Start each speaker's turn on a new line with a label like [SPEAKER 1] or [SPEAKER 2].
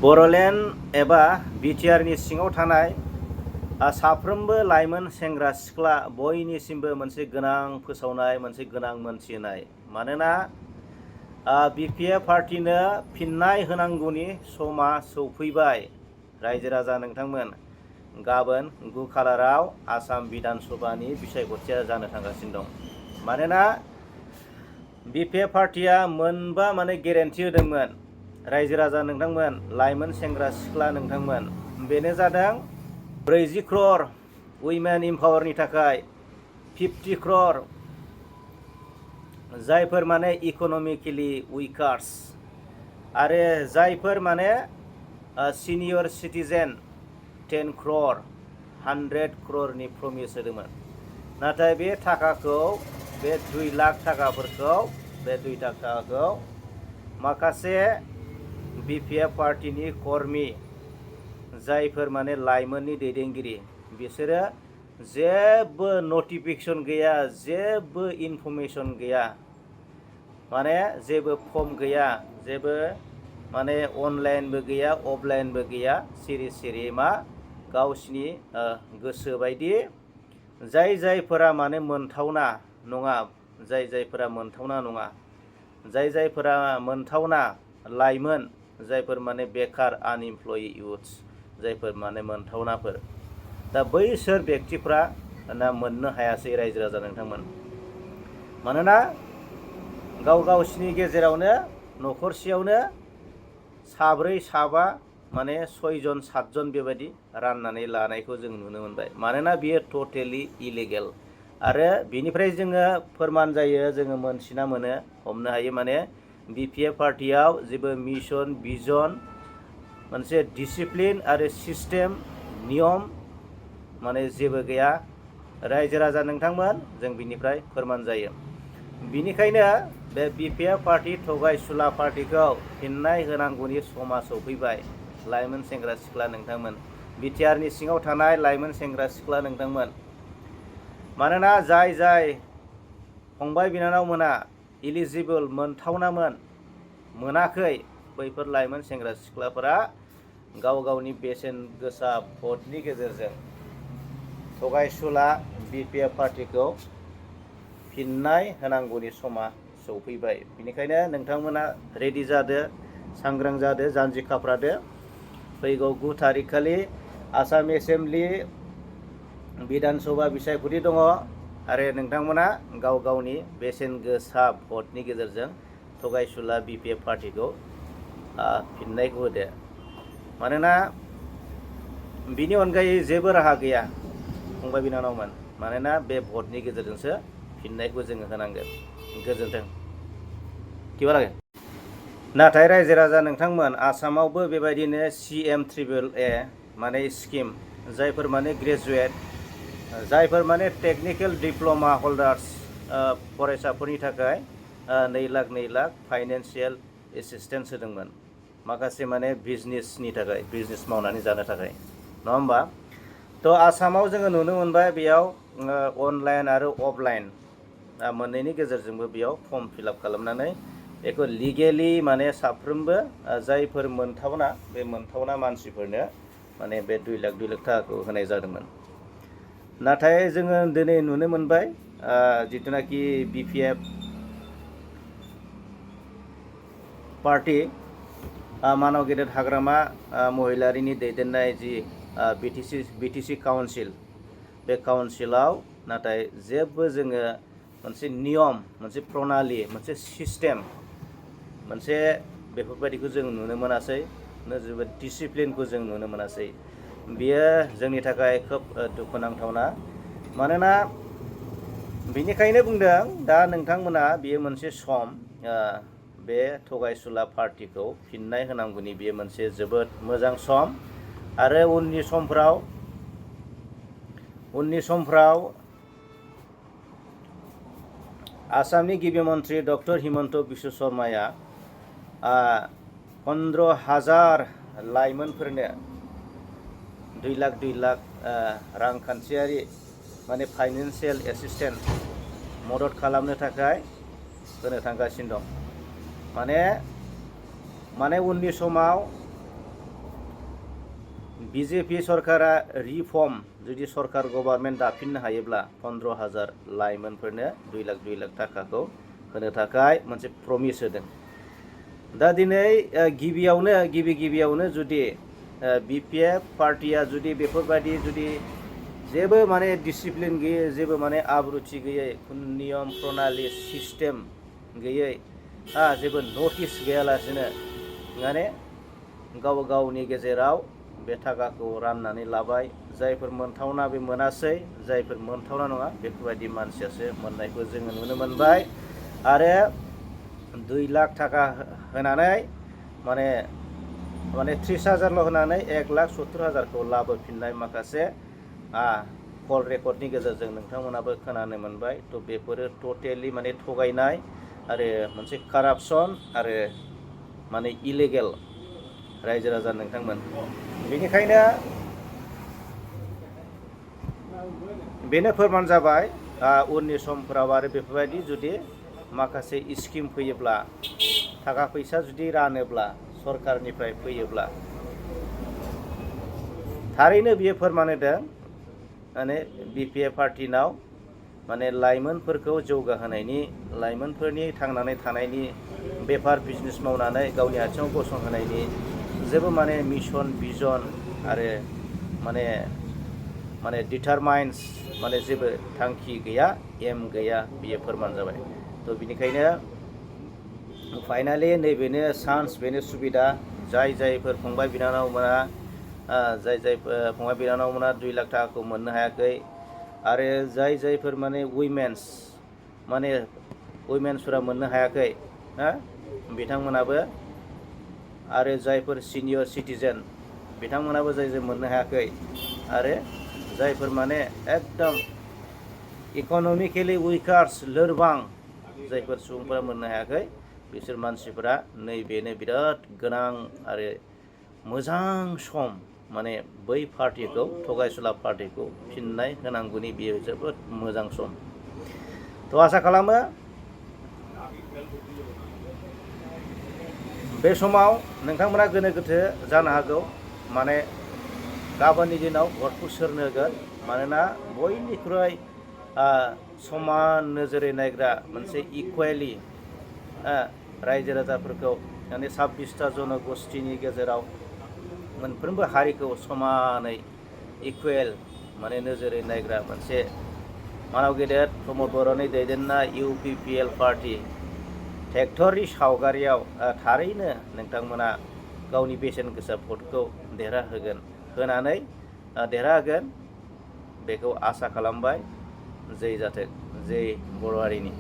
[SPEAKER 1] बर'लेण्ड एबा बिटिआरनि सिङाव थानाय साफ्रोमबो लाइमोन सेंग्रा सिख्ला बयनिसिमबो मोनसे गोनां फोसावनाय, मोनसे गोनां मोनथिहोनाय। मानोना बिपिएफ पार्टिनो फिननाय होनांगौनि समा सौफैबाय। रायजो राजा नोंथांमोन, गाबोन 9 खालाराव आसाम बिधान सभानि बिसायख'थिया जानो थांगासिनो दं। मानोना बिपिएफ पार्टिया मोनबा गेरेन्टि होदोंमोन रायजो राजा नोंथांमोन, लाइमोन सेंग्रा सिख्ला नोंथांमोन। बेनो जादों 40 क्रर उइमेन इम्पावारनि थाखाय, 50 क्रर जायफोर इक'नमिकेलि उइकार्स, आरो जायफोर सिनियर सिटिजेन 10 क्रर, 100 क्ररनि प्रमिस होदोंमोन। नाथाय बे थाखाखौ, बे 2 लाख थाखाफोरखौ, बे 2 लाख थाखाखौ माखासे बिपिएफ पार्टिनि कर्मि, जायफोर लाइमोननि दैदेनगिरि, बिसोरो जेबो नटिफिकेसन गैया, जेबो इनफरमेसन गैया, जेबो फर्म गैया, जेबो अनलाइनबो गैया, अफलाइनबो गैया, सिरि सिरि गावसिनि गोसो बायदि जायफोरा मोनथावना नङा, जायफोरा मोनथावना नङा, जायफोरा मोनथावना लाइमोन, जायफोर बेकार आनइमप्लयि इउथ्स, जायफोर मोनथावनाफोर, दा बैसोर बेक्तिफ्रा मोननो हायासै रायजो राजा नोंथांमोन। मानोना गावसिनि गेजेरावनो न'खरसेयावनो साब्रै साबा 6 जन 7 जन बेबायदि राननानै लानायखौ जों नुनो मोनबाय। मानोना बियो टटेलि इलिगेल। आरो बिनिफ्राय जोङो फोरमान जायो, जोङो मोनथिना मोनो, हमनो हायो, बिपिएफ पार्टियाव जेबो मिशन, भिजन, मोनसे डिसिप्लिन आरो सिस्टेम, नियम जेबो गैया। रायजो राजा नोंथांमोन, जों बिनिफ्राय फोरमान जायो। बिनिखायनो बे बिपिएफ पार्टि थगायसुला पार्टिखौ फिननाय होनांगौनि समा सौफैबाय। लाइमोन सेंग्रा सिख्ला नोंथांमोन, बिटिआरनि सिङाव थानाय लाइमोन सेंग्रा सिख्ला नोंथांमोन। मानोना जाय फंबाय बिनानावमोना इलिजिबोल, मोनथावनामोन, मोनाखै, बैफोर लाइमोन सेंग्रा सिख्लाफोरा गावनि बेसेन गोसा भटनि गेजेरजों थगायसुला बिपिएफ पार्टिखौ फिननाय होनांगौनि समा सौफैबाय। बेनिखायनो नोंथांमोना रेडि जादो, सांग्रां जादो, जानजि खाफ्रादो। फैगौ 9 थारिख खालि आसाम एसेम्बलि बिधान सभा बिसायख'थि दङ, आरो नोंथांमोना गावनि बेसेन गोसा भटनि गेजेरजों थगायसुला बिपिएफ पार्टिखौ फिननायखौ होदो। मानोना बिनि अनगायै जेबो राहा गैया फंबाय बिनानावमोन। मानोना बे भटनि गेजेरजोंसो फिननायखौ जोङो होनांगोन। गोजोन्थों। किबा लागे? नाथाय रायजो राजा नोंथांमोन, आसामावबो बेबायदिनो CM-3AA स्किम, जायफोर ग्रेजुवेट, जायफोर टेकनिकेल डिप्ल'मा हल्डार्स, फरायसाफोरनि थाखाय 2 लाख फाइनेन्सियेल एसिस्टेन्स होदोंमोन। माखासे बिजनेसनि थाखाय, बिजनेस मावनानै जानो थाखाय, नङा होमबा? थ' आसामाव जोङो नुनो मोनबाय, बेयाव अनलाइन आरो अफलाइन मोननैनि गेजेरजोंबो बेयाव फर्म फिलआप खालामनानै बेखौ लिगेलि साफ्रोमबो जायफोर मोनथावना, बे मोनथावना मानसिफोरनो बे 2 लाख थाखाखौ होनाय जादोंमोन। नाथाय जोङो दिनै नुनो मोनबाय, जिथुनाखि बिपिएफ पार्टि, मानाव गेदेर हाग्रामा महिलारिनि दैदेननाय जि बिटिसि काउन्सिल, बे काउन्सिलाव नाथाय जेबो जोङो मोनसे नियम, मोनसे प्रनालि, मोनसे सिस्टेम, मोनसे बेफोरबायदिखौ जों नुनो मोनासै, जेबो डिसिप्लिनखौ जों नुनो मोनासै। बेयो जोंनि थाखाय खोब दुखुनांथावना। मानोना बिनिखायनो बुंदों, दा नोंथांमोना बेयो मोनसे सम, बे थगायसुला पार्टिखौ फिननाय होनांगौनि बेयो मोनसे जोबोद मोजां सम। आरो उननि समफ्राव आसामनि गिबि मन्त्रि डक्टर हिमन्त बिश्व शर्माया 15,000 लाइमोनफोरनो 2 लाख रांखान्थियारि फाइनेन्सियेल एसिस्टेन्स मदद खालामनो थाखाय होनो थांगासिनो दं। माने उननि समाव बिजेपि सरकारा रिफर्म जुदि सरकार गभर्नमेन्ट दाफिननो हायोब्ला 15,000 लाइमोनफोरनो 2 लाख थाखाखौ होनो थाखाय मोनसे प्रमिस होदों। दा दिनै गिबियावनो जुदि बिपिएफ पार्टिया जुदि बेफोरबायदि जुदि जेबो माने डिसिप्लिन गैयै, जेबो माने आब्रुथि गैयै, नियम प्रणालि सिस्टेम गैयै, जेबो नटिस गैयालासेनो माने गावनि गेजेराव बे थाखाखौ राननानै लाबाय। जायफोर मोनथावना बे मोनासै, जायफोर मोनथावना नङा बेफोरबायदि मानसियासो मोननायखौ जोङो नुनो मोनबाय। आरो 2 लाख थाखा होनानै माने 30,000ल' होनानै 1,70,000खौ लाबोफिननाय माखासे कल रेकर्डनि गेजेरजों नोंथांमोनाबो खोनानो मोनबाय। थ' बेफोरो टटेलि माने थगायनाय आरो मोनसे कारापसन आरो माने इलिगेल रायजो राजा नोंथांमोन। बेनिखायनो बेनो फोरमान जाबाय उननि समफोराव आरो बेफोरबायदि जुदि माखासे स्किम फैयोब्ला, थाखा फैसा जुदि रानोब्ला सरकारनिफ्राय फैयोब्ला, थारैनो बियो फोरमान होदों माने बिपिएफ पार्टिनाव माने लाइमोनफोरखौ जौगाहोनायनि, लाइमोनफोरनि थांनानै थानायनि, बेफार बिजनेस मावनानै गावनि आथिङाव गसंहोनायनि जेबो माने मिशन भिजन आरो माने डिटारमाइन्स माने जेबो थांखि गैया, एम गैया, बियो फोरमान जाबाय। थ' बिनिखायनो फाइनालि नैबेनो चान्स, बेनो सुबिदा, जायफोर फंबाय बिनानावमोना फंबाय बिनानावमोना 2 लाख थाखाखौ मोननो हायाखै, आरो जायफोर माने उइमेन्सफोरा मोननो हायाखै, बिथांमोनाबो, आरो जायफोर सिनियर सिटिजेन बिथांमोनाबो जाय मोननो हायाखै, आरो जायफोर माने एकदम इक'नमिकेलि उइकार्स, लोरबां जायफोर सुबुंफोरा मोननो हायाखै, बिसोर मानसिफोरा नैबेनो बिराद गोनां आरो मोजां सम, माने बै पार्टिखौ, थगायसुला पार्टिखौ फिननाय होनांगौनि बियो जोबोद मोजां सम। थ' आसा खालामो बे समाव नोंथांमोना गोनो गोथो जानो हागौ, माने गाबोननि दिनाव भटखौ सोरनो होगोन। मानोना बयनिख्रुइ समान नोजोरै नायग्रा मोनसे इकुवेलि रायजो राजाफोरखौ, माने 26टा जनगोष्ठीनि गेजेराव मोनफ्रोमबो हारिखौ समानै इकुवेल माने नोजोरै नायग्रा मोनसे मानाव गेदेर प्रमद बर'नि दैदेननाय UPPL पार्टी ट्रेक्टरनि सावगारियाव थारैनो नोंथांमोना गावनि बेसेन गोसा भटखौ देरहाहोगोन बेखौ आसा खालामबाय। जै जाथों, जै बर' हारिनि।